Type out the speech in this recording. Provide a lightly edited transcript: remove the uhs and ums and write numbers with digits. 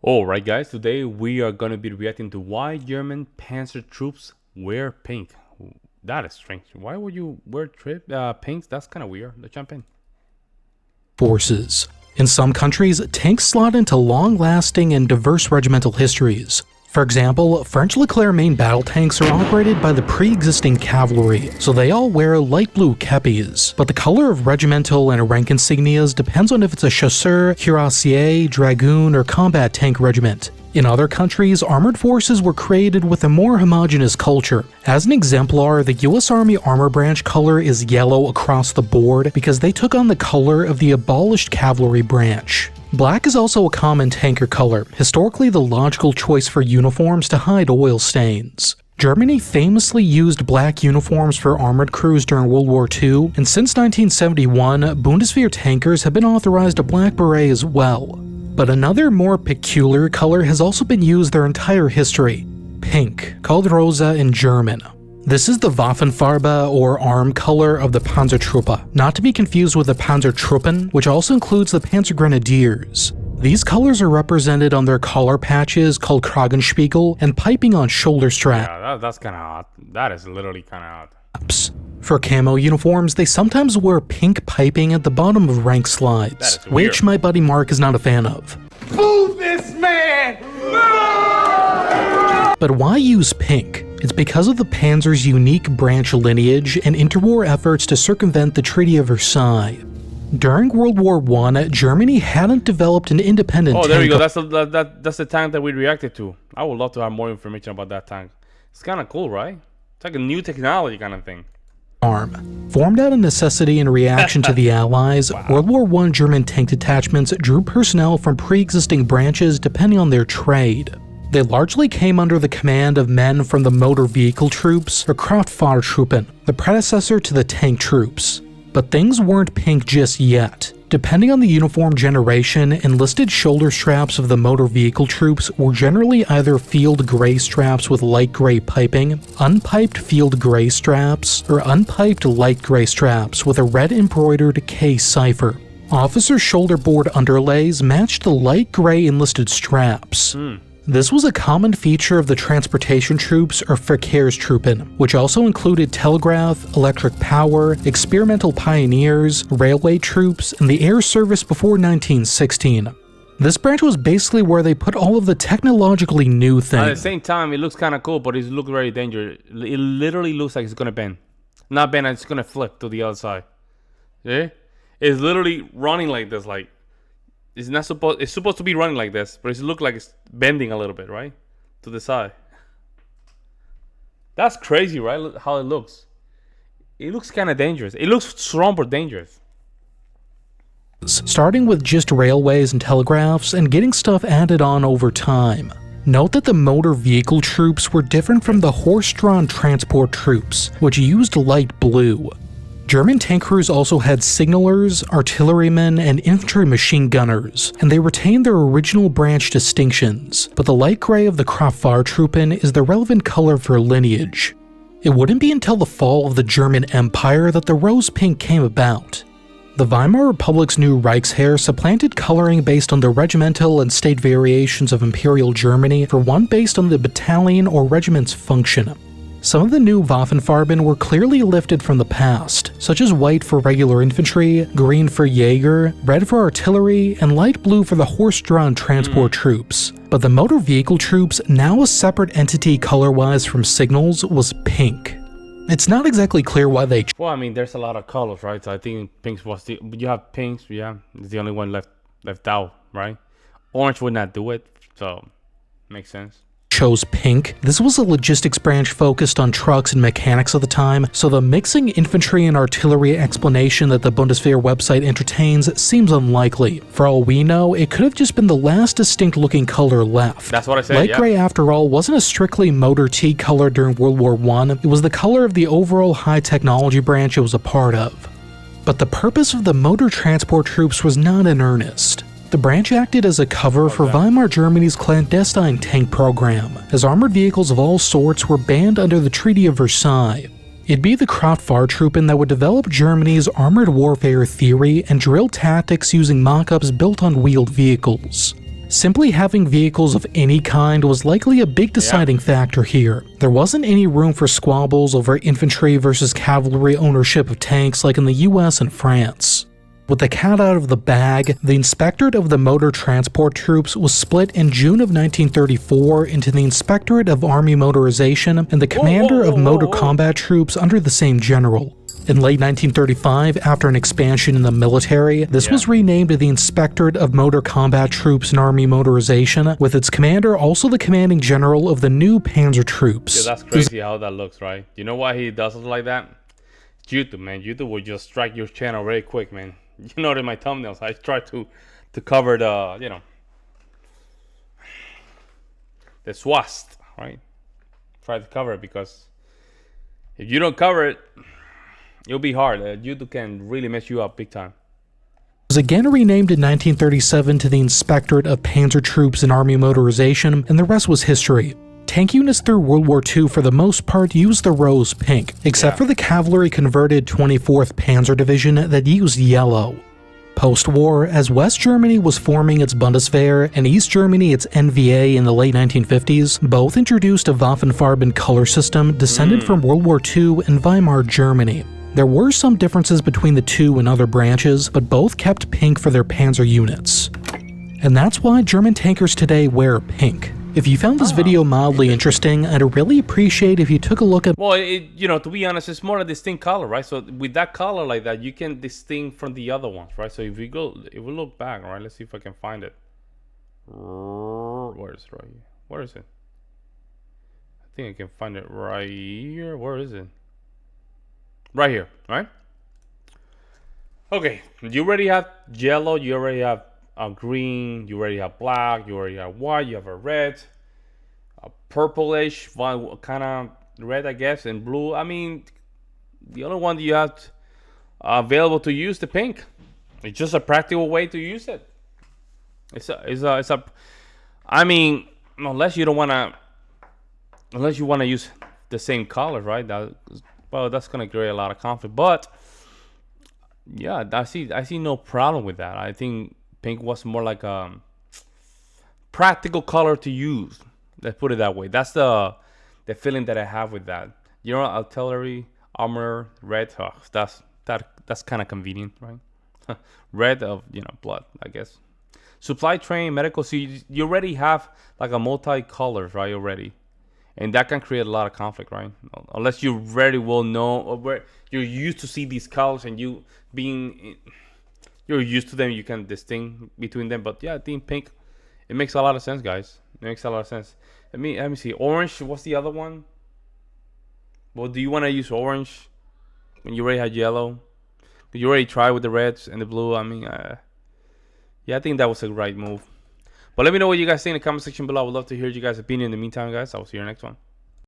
Alright guys, today we are going to be reacting to why German Panzer Troops wear pink. That is strange. Why would you wear pinks? That's kind of weird. Let's jump in. Forces. In some countries, tanks slot into long-lasting and diverse regimental histories. For example, French Leclerc main battle tanks are operated by the pre-existing cavalry, so they all wear light blue kepis. But the color of regimental and rank insignias depends on if it's a chasseur, cuirassier, dragoon, or combat tank regiment. In other countries, armored forces were created with a more homogeneous culture. As an exemplar, the US Army Armor Branch color is yellow across the board because they took on the color of the abolished cavalry branch. Black is also a common tanker color, historically the logical choice for uniforms to hide oil stains. Germany famously used black uniforms for armored crews during World War II, and since 1971, Bundeswehr tankers have been authorized a black beret as well. But another more peculiar color has also been used their entire history: pink, called Rosa in German. This is the Waffenfarbe or arm color of the Panzertruppe, not to be confused with the Panzertruppen, which also includes the Panzer Grenadiers. These colors are represented on their collar patches called Kragenspiegel and piping on shoulder straps. Yeah, that's kind of odd. That is literally kind of odd. For camo uniforms, they sometimes wear pink piping at the bottom of rank slides, which my buddy Mark is not a fan of. Move this man! But why use pink? It's because of the Panzer's unique branch lineage and interwar efforts to circumvent the Treaty of Versailles. During World War I, Germany hadn't developed an independent tank. Oh, there we go. That's the tank that we reacted to. I would love to have more information about that tank. It's kind of cool, right? It's like a new technology kind of thing. Arm. Formed out of necessity in reaction to the Allies, wow. World War I German tank detachments drew personnel from pre-existing branches depending on their trade. They largely came under the command of men from the motor vehicle troops, or Kraftfahrtruppen, the predecessor to the tank troops. But things weren't pink just yet. Depending on the uniform generation, enlisted shoulder straps of the motor vehicle troops were generally either field gray straps with light gray piping, unpiped field gray straps, or unpiped light gray straps with a red embroidered K cipher. Officer shoulder board underlays matched the light gray enlisted straps. This was a common feature of the transportation troops or Verkehrstruppen, which also included telegraph, electric power, experimental pioneers, railway troops, and the air service before 1916. This branch was basically where they put all of the technologically new things. At the same time, it looks kind of cool, but it looks very dangerous. It literally looks like it's going to bend. Not bend, it's going to flip to the other side. See? It's literally running like this, like... It's supposed to be running like this, but it looks like it's bending a little bit, right? To the side. That's crazy, right? Look how it looks. It looks kind of dangerous. It looks strong but dangerous. Starting with just railways and telegraphs and getting stuff added on over time. Note that the motor vehicle troops were different from the horse-drawn transport troops, which used light blue. German tank crews also had signalers, artillerymen, and infantry machine gunners, and they retained their original branch distinctions, but the light gray of the Kraftfahrtruppen is the relevant color for lineage. It wouldn't be until the fall of the German Empire that the rose pink came about. The Weimar Republic's new Reichsheer supplanted coloring based on the regimental and state variations of Imperial Germany for one based on the battalion or regiment's function. Some of the new Waffenfarben were clearly lifted from the past, such as white for regular infantry, green for Jaeger, red for artillery, and light blue for the horse-drawn transport troops. But the motor vehicle troops, now a separate entity color-wise from signals, was pink. It's not exactly clear why they... Well, I mean, there's a lot of colors, right? So I think pinks was the... You have pinks, yeah. It's the only one left out, right? Orange would not do it, so makes sense. Chose pink. This was a logistics branch focused on trucks and mechanics at the time, so the mixing infantry and artillery explanation that the Bundeswehr website entertains seems unlikely. For all we know, it could have just been the last distinct looking color left. That's what I said, Light gray, after all, wasn't a strictly motor T color during World War I, it was the color of the overall high technology branch it was a part of. But the purpose of the motor transport troops was not in earnest. The branch acted as a cover for Weimar Germany's clandestine tank program, as armored vehicles of all sorts were banned under the Treaty of Versailles. It'd be the Kraftfahrtruppen that would develop Germany's armored warfare theory and drill tactics using mock-ups built on wheeled vehicles. Simply having vehicles of any kind was likely a big deciding factor here. There wasn't any room for squabbles over infantry versus cavalry ownership of tanks like in the US and France. With the cat out of the bag, the Inspectorate of the Motor Transport Troops was split in June of 1934 into the Inspectorate of Army Motorization and the Commander of Motor Combat Troops under the same general. In late 1935, after an expansion in the military, this was renamed to the Inspectorate of Motor Combat Troops and Army Motorization, with its commander also the commanding general of the new Panzer Troops. Yeah, that's crazy how that looks, right? You know why he does it like that? YouTube, man. YouTube will just strike your channel very quick, man. You know, in my thumbnails, I try to cover the, you know, the swast, right? Try to cover it, because if you don't cover it, it'll be hard. YouTube can really mess you up big time. It was again renamed in 1937 to the Inspectorate of Panzer Troops and Army Motorization, and the rest was history. Tank units through World War II for the most part used the rose pink, except for the cavalry-converted 24th Panzer Division that used yellow. Post-war, as West Germany was forming its Bundeswehr and East Germany its NVA in the late 1950s, both introduced a Waffenfarben color system descended from World War II and Weimar Germany. There were some differences between the two and other branches, but both kept pink for their panzer units. And that's why German tankers today wear pink. If you found this video mildly interesting, I'd really appreciate if you took a look at— Well, you know, to be honest, it's more a distinct color, right? So with that color like that, you can distinct from the other ones, right? So if we look back, right? Let's see if I can find it. Where is it? Right here. Where is it? I think I can find it right here. Where is it? Right here, right? Okay, you already have yellow, you already have green, you already have black, you already have white, you have a red, a purplish kind of red, I guess, and blue. I mean, the only one that you have available to use the pink. It's just a practical way to use it. I mean, unless you want to use the same color, right? Well, that's gonna create a lot of conflict. But yeah, I see no problem with that. I think pink was more like a practical color to use. Let's put it that way. That's the feeling that I have with that. You know, artillery, armor, red. Oh, that's kind of convenient, right? Red of, you know, blood, I guess. Supply train, medical. So you already have like a multi-colors, right? Already. And that can create a lot of conflict, right? Unless you very well know, or where you're used to see these colors and you're used to them, you can distinguish between them. But yeah, I think pink, it makes a lot of sense, guys. It makes a lot of sense. Let me see. Orange, what's the other one? Well, do you want to use orange when you already had yellow? Did you already try with the reds and the blue? I mean, yeah, I think that was a right move. But let me know what you guys think in the comment section below. I would love to hear you guys' opinion. In the meantime, guys, I will see you in the next one.